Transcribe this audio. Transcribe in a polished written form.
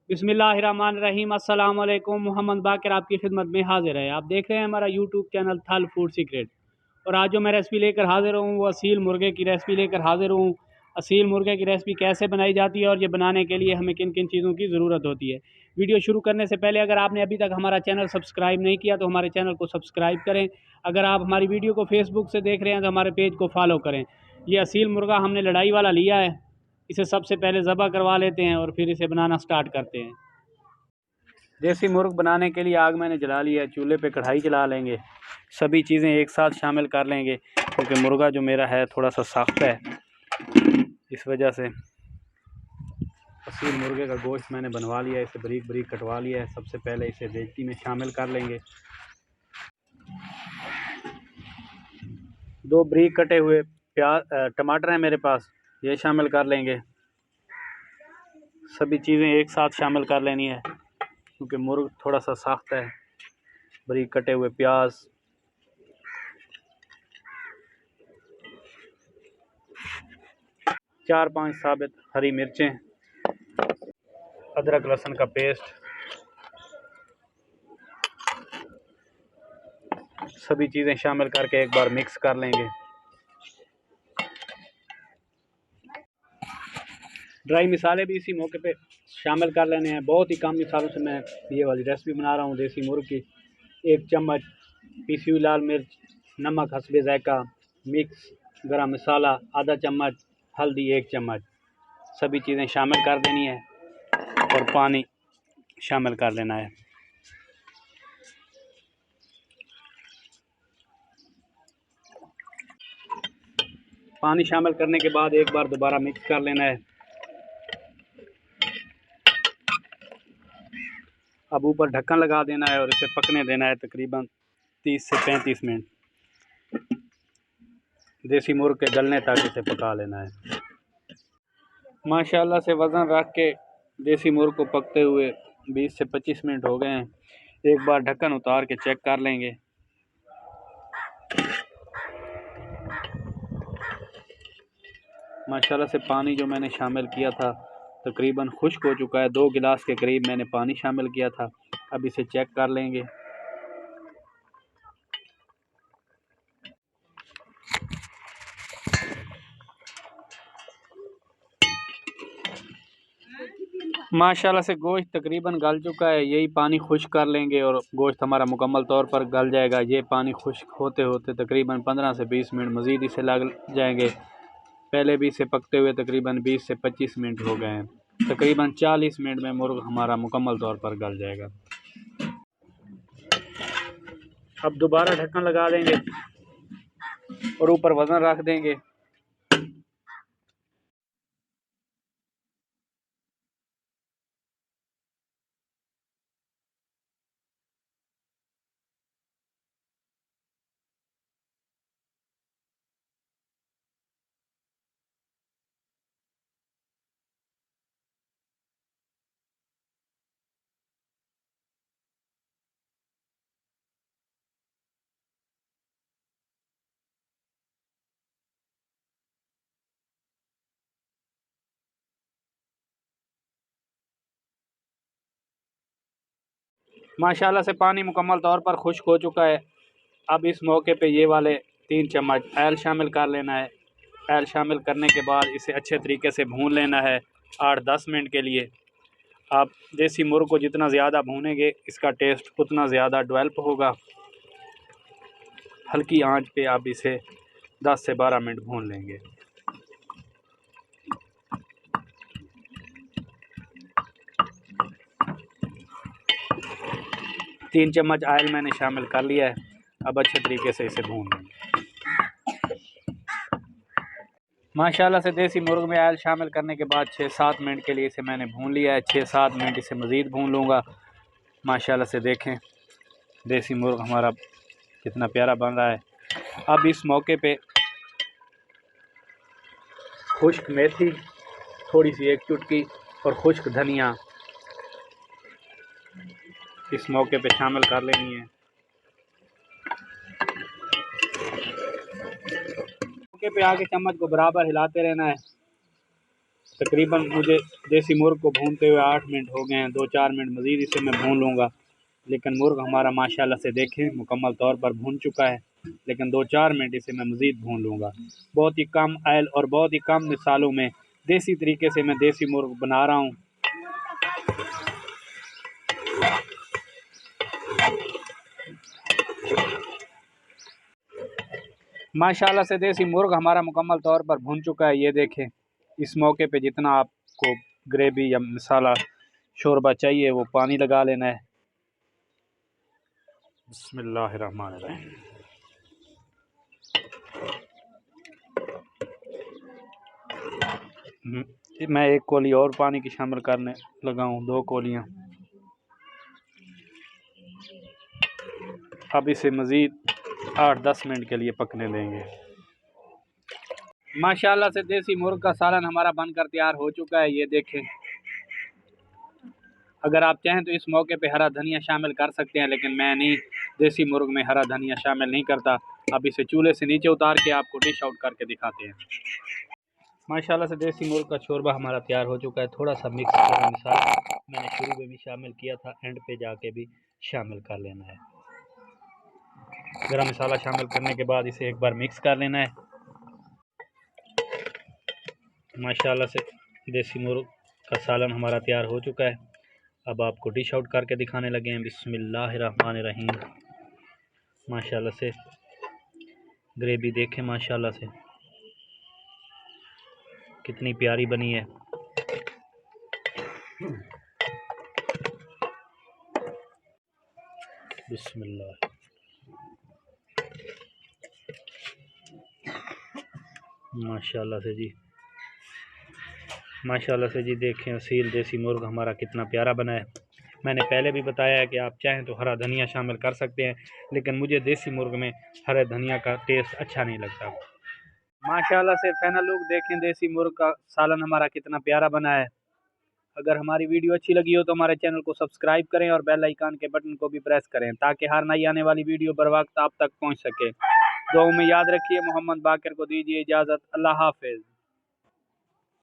बिस्मिल्लाहिर्रहमानिर्रहीम। अस्सलाम वालेकुम। मोहम्मद बाकर आपकी खिदमत में हाजिर है। आप देख रहे हैं हमारा यूट्यूब चैनल थल फूड सीक्रेट। और आज जो मैं रेसिपी लेकर हाजिर हूँ वो असील मुर्गे की रेसिपी लेकर हाजिर हूँ। असील मुर्गे की रेसिपी कैसे बनाई जाती है और ये बनाने के लिए हमें किन किन चीज़ों की ज़रूरत होती है। वीडियो शुरू करने से पहले अगर आपने अभी तक हमारा चैनल सब्सक्राइब नहीं किया तो हमारे चैनल को सब्सक्राइब करें। अगर आप हमारी वीडियो को फेसबुक से देख रहे हैं तो हमारे पेज को फॉलो करें। ये असील मुर्गा हमने लड़ाई वाला लिया है। इसे सबसे पहले ज़बह करवा लेते हैं और फिर इसे बनाना स्टार्ट करते हैं। देसी मुर्ग बनाने के लिए आग मैंने जला लिया है। चूल्हे पे कढ़ाई जला लेंगे। सभी चीज़ें एक साथ शामिल कर लेंगे क्योंकि मुर्गा जो मेरा है थोड़ा सा सख्त है, इस वजह से। असील मुर्गे का गोश्त मैंने बनवा लिया है, इसे बारीक बारीक कटवा लिया है। सबसे पहले इसे देगची में शामिल कर लेंगे। 2 बारीक कटे हुए प्याज टमाटर हैं मेरे पास, ये शामिल कर लेंगे। सभी चीज़ें एक साथ शामिल कर लेनी है क्योंकि मुर्ग थोड़ा सा सख्त है। बारीक कटे हुए प्याज, चार पांच साबित हरी मिर्चें, अदरक लहसुन का पेस्ट, सभी चीज़ें शामिल करके एक बार मिक्स कर लेंगे। ड्राई मसाले भी इसी मौके पे शामिल कर लेने हैं। बहुत ही कम मसालों से मैं ये वाली रेसिपी बना रहा हूँ देसी मुर्ग की। 1 चम्मच पीसी हुई लाल मिर्च, नमक हस्बे जायका, मिक्स गरम मसाला आधा चम्मच, हल्दी 1 चम्मच, सभी चीज़ें शामिल कर देनी है और पानी शामिल कर लेना है। पानी शामिल करने के बाद एक बार दोबारा मिक्स कर लेना है। अब ऊपर ढक्कन लगा देना है और इसे पकने देना है तकरीबन 30 से 35 मिनट। देसी मुर्ग के गलने तक इसे पका लेना है। माशाल्लाह से वज़न रख के देसी मुर्ग को पकते हुए 20 से 25 मिनट हो गए हैं। एक बार ढक्कन उतार के चेक कर लेंगे। माशाल्लाह से पानी जो मैंने शामिल किया था तकरीबन खुश्क हो चुका है। 2 गिलास के करीब मैंने पानी शामिल किया था। अब इसे चेक कर लेंगे। माशाल्लाह से गोश्त तकरीबन गल चुका है। यही पानी खुश्क कर लेंगे और गोश्त हमारा मुकम्मल तौर पर गल जाएगा। ये पानी खुश्क होते होते तकरीबन 15 से 20 मिनट मज़ीद इसे लग जाएंगे। पहले भी इसे पकते हुए तकरीबन 20 से 25 मिनट हो गए हैं। तकरीबन 40 मिनट में मुर्ग हमारा मुकम्मल तौर पर गल जाएगा। अब दोबारा ढक्कन लगा देंगे और ऊपर वज़न रख देंगे। माशाल्लाह से पानी मुकम्मल तौर पर खुश्क हो चुका है। अब इस मौके पे ये वाले 3 चम्मच ऑयल शामिल कर लेना है। ऑयल शामिल करने के बाद इसे अच्छे तरीके से भून लेना है 8-10 मिनट के लिए। आप देसी मुर्ग को जितना ज़्यादा भूनेंगे इसका टेस्ट उतना ज़्यादा डेवलप होगा। हल्की आंच पे आप इसे 10 से 12 मिनट भून लेंगे। तीन चम्मच ऑयल मैंने शामिल कर लिया है। अब अच्छे तरीके से इसे भून लेंगे। माशाल्लाह से देसी मुर्ग में ऑयल शामिल करने के बाद 6-7 मिनट के लिए इसे मैंने भून लिया है। 6-7 मिनट इसे मज़ीद भून लूँगा। माशाल्लाह से देखें देसी मुर्ग हमारा कितना प्यारा बन रहा है। अब इस मौके पे खुश्क मेथी थोड़ी सी 1 चुटकी और खुश्क धनिया इस मौके पे शामिल कर लेनी है। मौके पे आके चम्मच को बराबर हिलाते रहना है। तकरीबन मुझे देसी मुर्ग को भूनते हुए 8 मिनट हो गए हैं। 2-4 मिनट मज़ीद इसे मैं भून लूँगा। लेकिन मुर्ग हमारा माशाल्लाह से देखें मुकम्मल तौर पर भून चुका है, लेकिन 2-4 मिनट इसे मैं मज़ीद भून लूँगा। बहुत ही कम ऑयल और बहुत ही कम मिसालों में देसी तरीके से मैं देसी मुर्ग बना रहा हूँ। माशाल्लाह से देसी मुर्ग हमारा मुकम्मल तौर पर भून चुका है। ये देखें, इस मौके पे जितना आपको ग्रेवी या मसाला शोरबा चाहिए वो पानी लगा लेना है। बिस्मिल्लाहिर्रहमानिर्रहीम। मैं एक कोली और पानी की शामिल करने लगा हूँ, 2 कोलियाँ। अब इसे मज़ीद 8-10 मिनट के लिए पकने देंगे। माशाल्लाह से देसी मुर्ग का सालन हमारा बनकर तैयार हो चुका है। ये देखें, अगर आप चाहें तो इस मौके पे हरा धनिया शामिल कर सकते हैं, लेकिन मैं नहीं देसी मुर्ग में हरा धनिया शामिल नहीं करता। अब इसे चूल्हे से नीचे उतार के आपको डिश आउट करके दिखाते हैं। माशाल्लाह से देसी मुर्ग का शोरबा हमारा तैयार हो चुका है। थोड़ा सा मिक्स गरम मसाला मैंने शुरू में भी शामिल किया था, एंड पे जाके भी शामिल कर लेना है। गरम मसाला शामिल करने के बाद इसे एक बार मिक्स कर लेना है। माशाल्लाह से देसी मुर्ग का सालन हमारा तैयार हो चुका है। अब आपको डिश आउट करके दिखाने लगे हैं। बिस्मिल्लाहिर्रहमानिर्रहीम। माशाल्लाह से ग्रेवी देखें, माशाल्लाह से कितनी प्यारी बनी है। बिस्मिल्लाह। माशाल्लाह से जी, माशाल्लाह से जी देखें, असील देसी मुर्ग हमारा कितना प्यारा बना है। मैंने पहले भी बताया है कि आप चाहें तो हरा धनिया शामिल कर सकते हैं, लेकिन मुझे देसी मुर्ग में हरे धनिया का टेस्ट अच्छा नहीं लगता। माशाल्लाह से फाइनल लुक देखें, देसी मुर्ग का सालन हमारा कितना प्यारा बना है। अगर हमारी वीडियो अच्छी लगी हो तो हमारे चैनल को सब्सक्राइब करें और बेल आइकन के बटन को भी प्रेस करें, ताकि हर नई आने वाली वीडियो बर वक्त आप तक पहुँच सके। दुआ में याद रखिए। मोहम्मद बाकर को दीजिए इजाज़त। अल्लाह हाफिज़।